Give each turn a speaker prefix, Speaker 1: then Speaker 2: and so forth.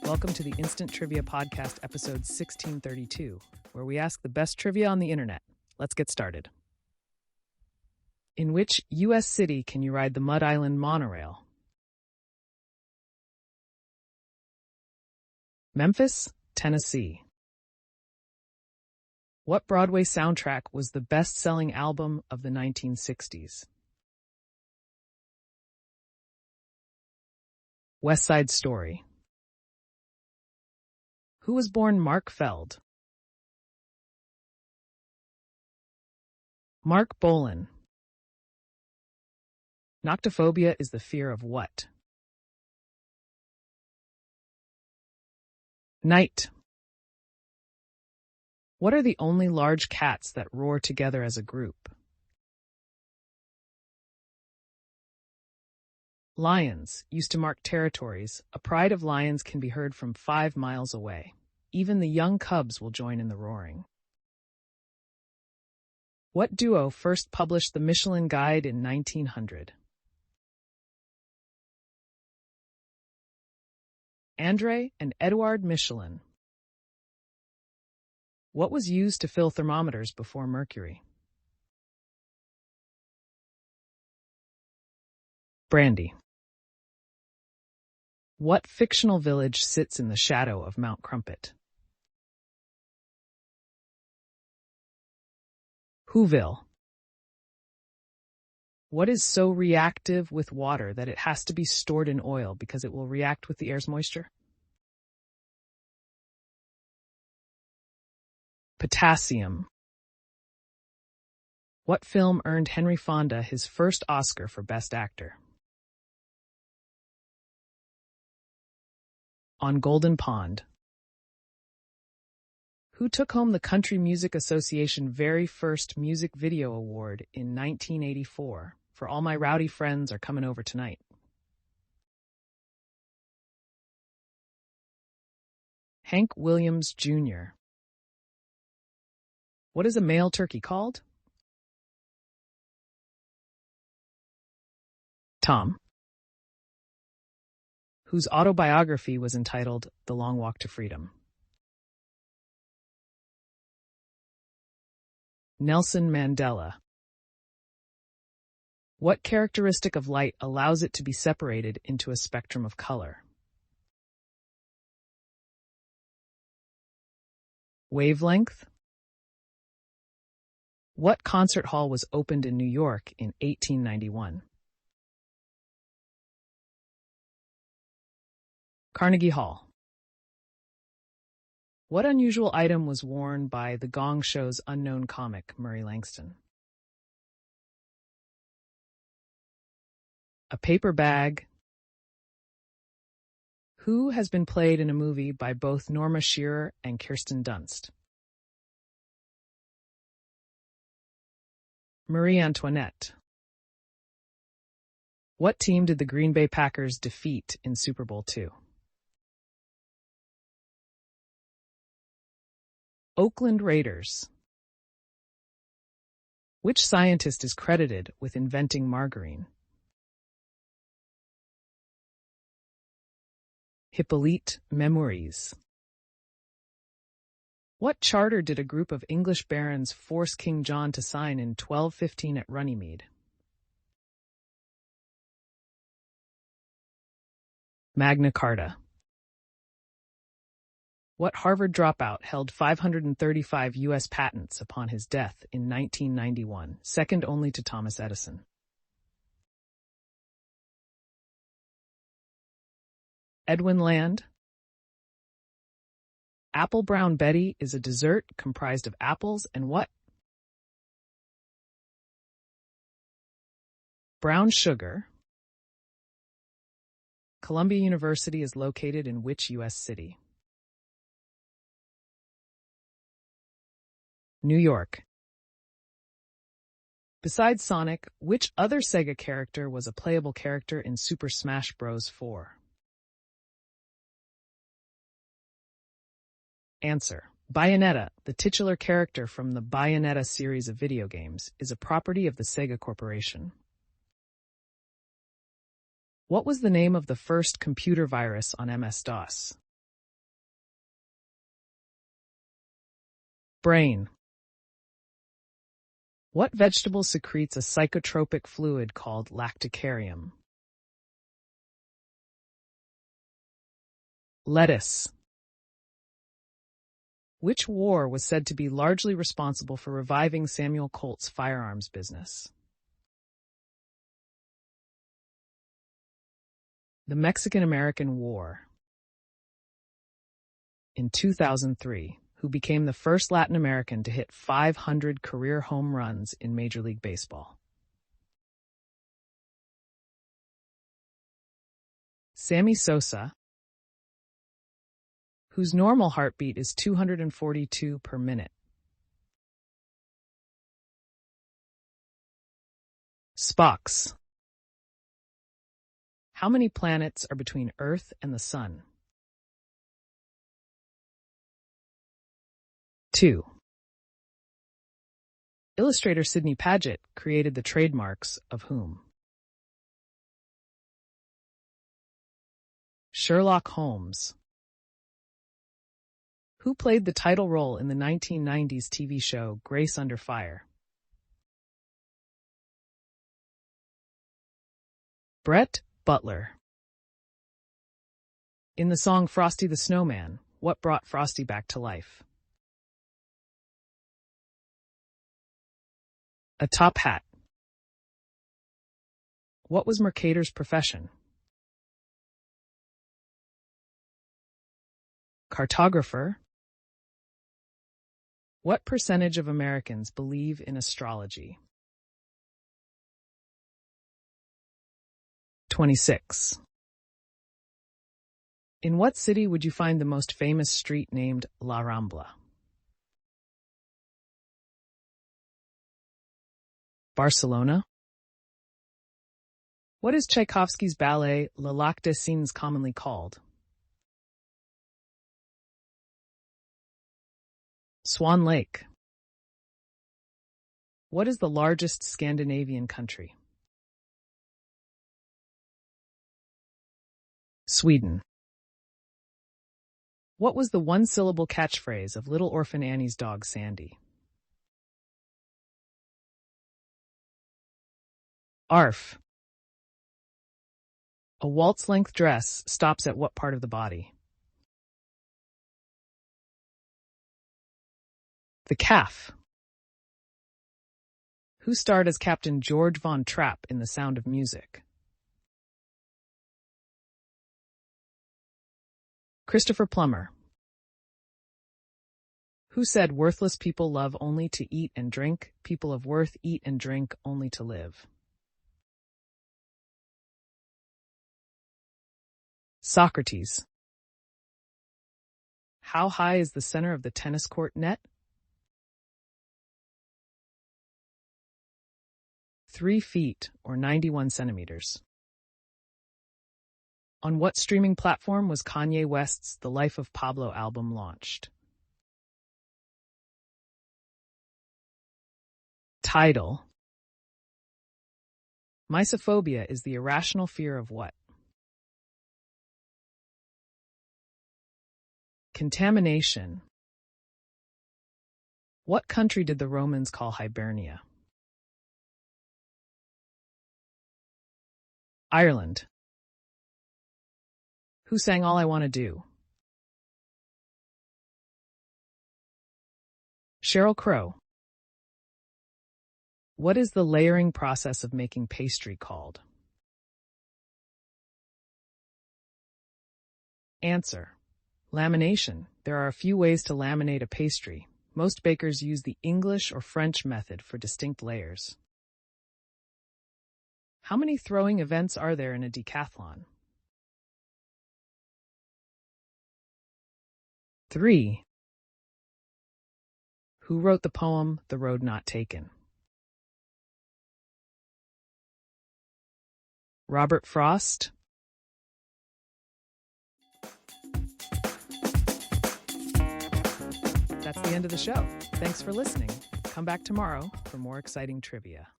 Speaker 1: Welcome to the Instant Trivia Podcast, episode 1632, where we ask the best trivia on the internet. Let's get started. In which U.S. city can you ride the Mud Island monorail? Memphis, Tennessee. What Broadway soundtrack was the best-selling album of the 1960s? West Side Story. Who was born Mark Feld? Mark Bolan. Noctophobia is the fear of what? Night. What are the only large cats that roar together as a group? Lions used to mark territories. A pride of lions can be heard from 5 miles away. Even the young cubs will join in the roaring. What duo first published the Michelin Guide in 1900? André and Edouard Michelin. What was used to fill thermometers before mercury? Brandy. What fictional village sits in the shadow of Mount Crumpet? Whoville. What is so reactive with water that it has to be stored in oil because it will react with the air's moisture? Potassium. What film earned Henry Fonda his first Oscar for Best Actor? On Golden Pond. Who took home the Country Music Association very first Music Video Award in 1984 for All My Rowdy Friends Are Coming Over Tonight? Hank Williams Jr. What is a male turkey called? Tom. Whose autobiography was entitled The Long Walk to Freedom? Nelson Mandela. What characteristic of light allows it to be separated into a spectrum of color? Wavelength. What concert hall was opened in New York in 1891? Carnegie Hall. What unusual item was worn by The Gong Show's unknown comic, Murray Langston? A paper bag. Who has been played in a movie by both Norma Shearer and Kirsten Dunst? Marie Antoinette. What team did the Green Bay Packers defeat in Super Bowl II? Oakland Raiders. Which scientist is credited with inventing margarine? Hippolyte Memories. What charter did a group of English barons force King John to sign in 1215 at Runnymede? Magna Carta. What Harvard dropout held 535 U.S. patents upon his death in 1991, second only to Thomas Edison? Edwin Land. Apple Brown Betty is a dessert comprised of apples and what? Brown sugar. Columbia University is located in which U.S. city? New York. Besides Sonic, which other Sega character was a playable character in Super Smash Bros. 4? Answer. Bayonetta, the titular character from the Bayonetta series of video games, is a property of the Sega Corporation. What was the name of the first computer virus on MS-DOS? Brain. What vegetable secretes a psychotropic fluid called lacticarium? Lettuce. Which war was said to be largely responsible for reviving Samuel Colt's firearms business? The Mexican-American War. In 2003, who became the first Latin American to hit 500 career home runs in Major League Baseball? Sammy Sosa, whose normal heartbeat is 242 per minute. Spox. How many planets are between Earth and the Sun? 2. Illustrator Sidney Paget created the trademarks of whom? Sherlock Holmes. Who played the title role in the 1990s TV show Grace Under Fire? Brett Butler. In the song Frosty the Snowman, what brought Frosty back to life? A top hat. What was Mercator's profession? Cartographer. What percentage of Americans believe in astrology? 26. In what city would you find the most famous street named La Rambla? Barcelona. What is Tchaikovsky's ballet Le Lac des Cygnes commonly called? Swan Lake. What is the largest Scandinavian country? Sweden. What was the one-syllable catchphrase of Little Orphan Annie's dog Sandy? Arf. A waltz-length dress stops at what part of the body? The calf. Who starred as Captain George Von Trapp in The Sound of Music? Christopher Plummer. Who said worthless people love only to eat and drink, people of worth eat and drink only to live? Socrates. How high is the center of the tennis court net? 3 feet, or 91 centimeters. On what streaming platform was Kanye West's The Life of Pablo album launched? Tidal. Mysophobia is the irrational fear of what? Contamination. What country did the Romans call Hibernia? Ireland. Who sang All I Want to Do? Sheryl Crow. What is the layering process of making pastry called? Answer. Lamination. There are a few ways to laminate a pastry. Most bakers use the English or French method for distinct layers. How many throwing events are there in a decathlon? 3. Who wrote the poem The Road Not Taken? Robert Frost. That's the end of the show. Thanks for listening. Come back tomorrow for more exciting trivia.